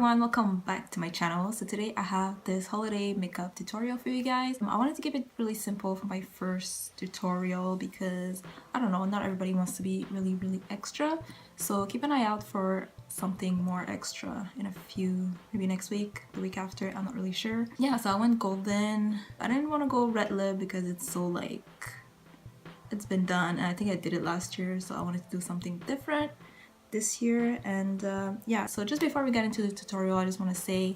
everyone, welcome back to my channel. So today I have this holiday makeup tutorial for you guys. I wanted to keep it really simple for my first tutorial because I don't know, not everybody wants to be really extra. So keep an eye out for something more extra in a few, maybe next week, the week after, I'm not really sure. Yeah, so I went golden. I didn't want to go red lip because it's so like, it's been done and I think I did it last year, so I wanted to do something different this year. And yeah, so just before we get into the tutorial, I just want to say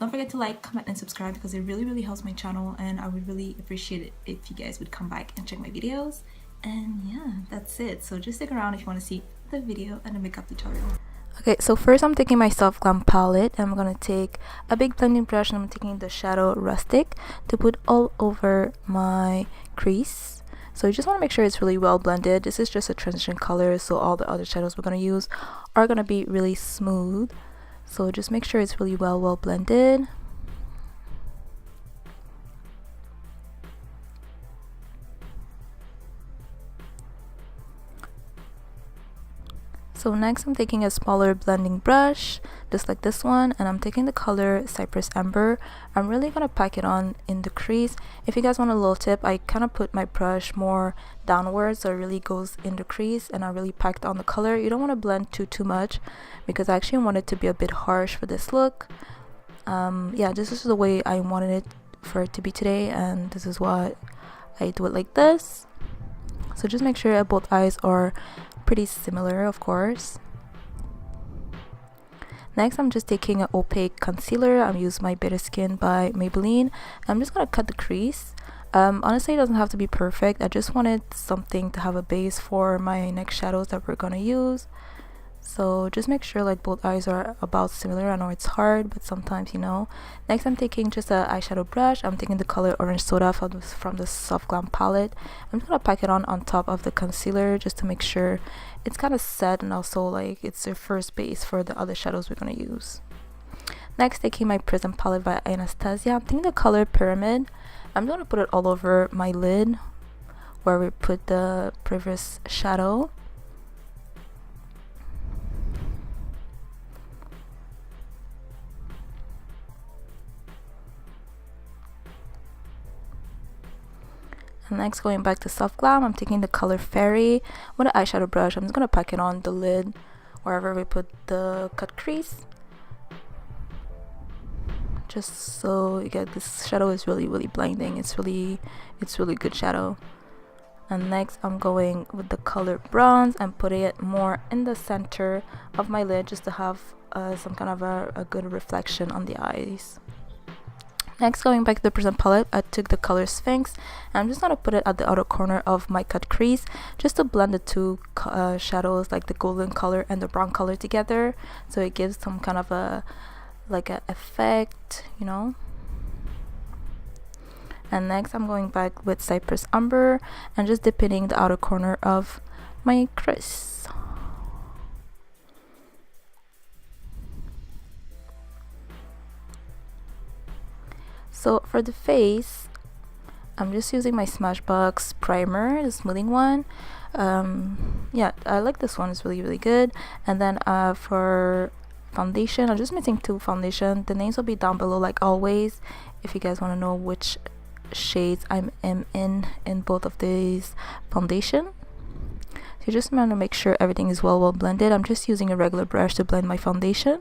don't forget to like, comment and subscribe because it really helps my channel, and I would really appreciate it if you guys would come back and check my videos. And yeah, that's it. So just stick around if you want to see the video and the makeup tutorial. Okay, so first I'm taking my Soft Glam palette and I'm gonna take a big blending brush and I'm taking the shadow Rustic to put all over my crease. So you just want to make sure it's really well blended. This is just a transition color, so all the other shadows we're going to use are going to be really smooth. So just make sure it's really well blended. So next I'm taking a smaller blending brush, just like this one, and I'm taking the color Cypress Amber. I'm really going to pack it on in the crease. If you guys want a little tip, I kind of put my brush more downwards so it really goes in the crease, and I really packed on the color. You don't want to blend too much because I actually want it to be a bit harsh for this look. Yeah, this is the way I wanted it for it to be today, and this is why I do it like this. So just make sure both eyes are pretty similar, of course. Next, I'm just taking an opaque concealer. I'm using my Bitter Skin by Maybelline. I'm just gonna cut the crease. Honestly, it doesn't have to be perfect. I just wanted something to have a base for my next shadows that we're gonna use. So just make sure like both eyes are about similar. I know it's hard, but sometimes, you know. Next, I'm taking just an eyeshadow brush. I'm taking the color Orange Soda from the Soft Glam palette. I'm just gonna pack it on top of the concealer just to make sure it's kind of set, and also like it's the first base for the other shadows we're gonna use. Next, taking my Prism palette by Anastasia. I'm taking the color Pyramid. I'm gonna put it all over my lid where we put the previous shadow. Next, going back to Soft Glam, I'm taking the color Fairy with an eyeshadow brush. I'm just going to pack it on the lid wherever we put the cut crease, just so you get this shadow is really blending. It's really good shadow. And next I'm going with the color Bronze and putting it more in the center of my lid just to have some kind of a good reflection on the eyes. Next, going back to the Prism palette, I took the color Sphinx and I'm just going to put it at the outer corner of my cut crease just to blend the two shadows, like the golden color and the brown color together, so it gives some kind of a effect, you know. And next I'm going back with Cypress Amber and just deepening the outer corner of my crease. So for the face, I'm just using my SmashBox primer, the smoothing one. Yeah, I like this one, it's really good. And then for foundation, I'm just mixing two foundation. The names will be down below like always if you guys want to know which shades I'm in both of these foundation. So you just want to make sure everything is well blended. I'm just using a regular brush to blend my foundation.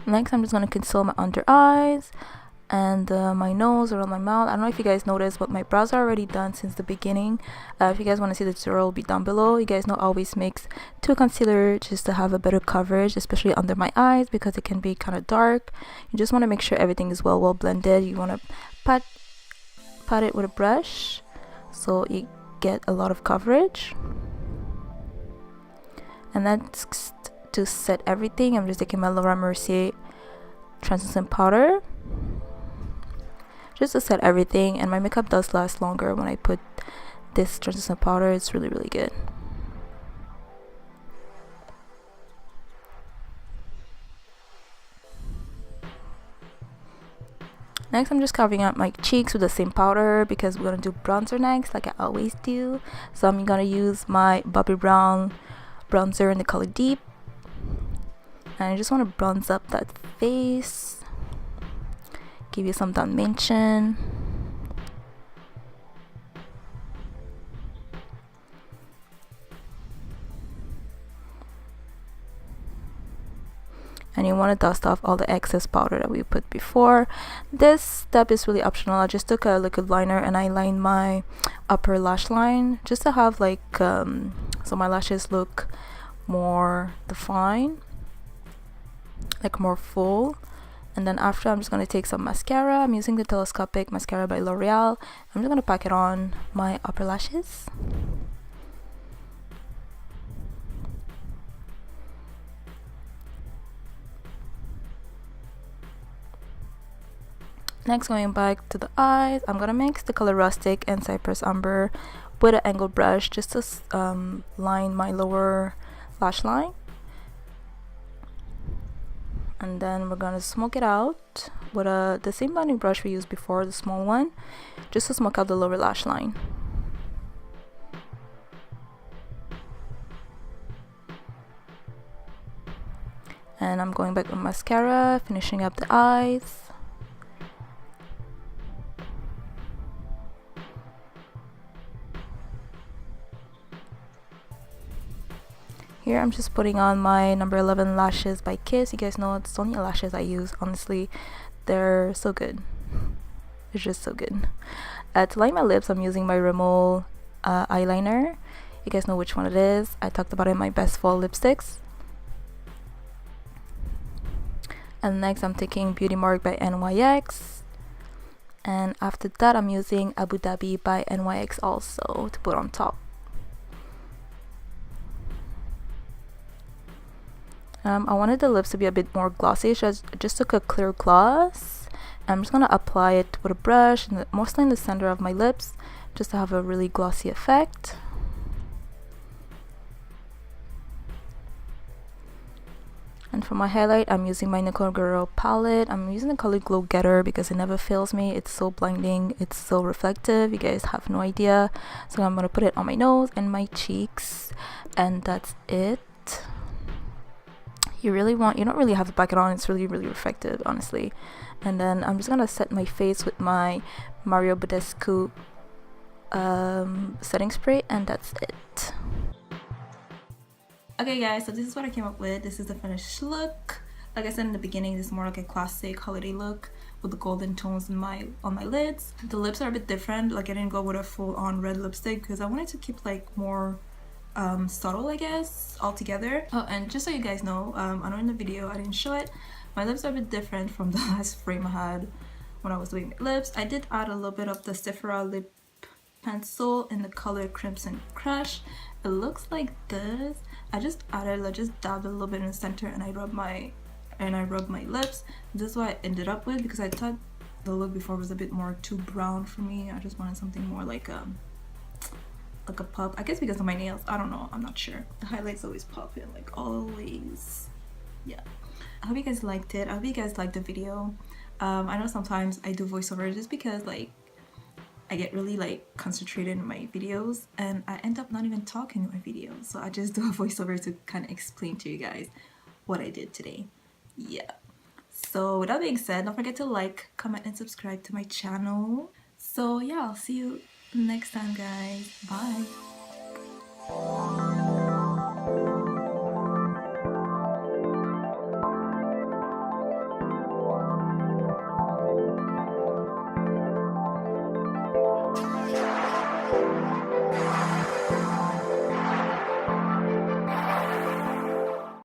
Next, I'm just going to conceal my under eyes and my nose, around my mouth. I don't know if you guys noticed, but my brows are already done since the beginning. If you guys want to see the tutorial, will be down below. You guys know I always mix two concealer just to have a better coverage, especially under my eyes because it can be kind of dark. You just want to make sure everything is well blended. You want to pat it with a brush so you get a lot of coverage. And that's to set everything. I'm just taking my Mercier translucent powder just to set everything, and my makeup does last longer when I put this translucent powder. It's really good. Next, I'm just covering up my cheeks with the same powder because we're gonna do bronzer next, like I always do. So I'm gonna use my Bobbi brown bronzer in the color Deep, and I just want to bronze up that face, give you some dimension. And you want to dust off all the excess powder that we put before. This step is really optional. I just took a liquid liner and I lined my upper lash line just to have like so my lashes look more defined, like more full. And then after, I'm just going to take some mascara. I'm using the telescopic mascara by L'Oreal. I'm just going to pack it on my upper lashes. Next, going back to the eyes, I'm gonna mix the color Rustic and Cypress Umber with an angled brush just to line my lower lash line. And then we're gonna smoke it out with the same blending brush we used before, the small one, just to smoke out the lower lash line. And I'm going back with mascara, finishing up the eyes. Here I'm just putting on my number 11 lashes by Kiss. You guys know it's the only lashes I use. Honestly, they're so good. They're just so good. To line my lips, I'm using my Rimmel eyeliner. You guys know which one it is. I talked about it in my best fall lipsticks. And next I'm taking Beauty Mark by NYX. And after that I'm using Abu Dhabi by NYX also to put on top. I wanted the lips to be a bit more glossy, so I just took a clear gloss. I'm just going to apply it with a brush, mostly in the center of my lips, just to have a really glossy effect. And for my highlight, I'm using my Nicole Guerrero palette. I'm using the color Glow Getter because it never fails me. It's so blinding, it's so reflective, you guys have no idea. So I'm going to put it on my nose and my cheeks, and that's it. You don't really have to pack it on. It's really effective, honestly. And then I'm just gonna set my face with my Mario Badescu setting spray, and that's it. Okay guys, so this is what I came up with. This is the finished look. Like I said in the beginning, this is more like a classic holiday look with the golden tones on my lids. The lips are a bit different. Like I didn't go with a full-on red lipstick because I wanted to keep like more subtle, I guess, altogether. Oh, and just so you guys know, I know in the video I didn't show it, my lips are a bit different from the last frame I had when I was doing my lips. I did add a little bit of the Sephora lip pencil in the color Crimson Crush. It looks like this. I just dabbed a little bit in the center, and I rubbed my lips. This is what I ended up with because I thought the look before was a bit more too brown for me. I just wanted something more like a pop, I guess, because of my nails. I don't know, I'm not sure. The highlights always pop in, like always. Yeah, I hope you guys liked it. I hope you guys liked the video. I know sometimes I do voiceover just because like I get really like concentrated in my videos and I end up not even talking in my videos, so I just do a voiceover to kind of explain to you guys what I did today. Yeah, so with that being said, don't forget to like, comment, and subscribe to my channel. So yeah, I'll see you next time, guys. Bye.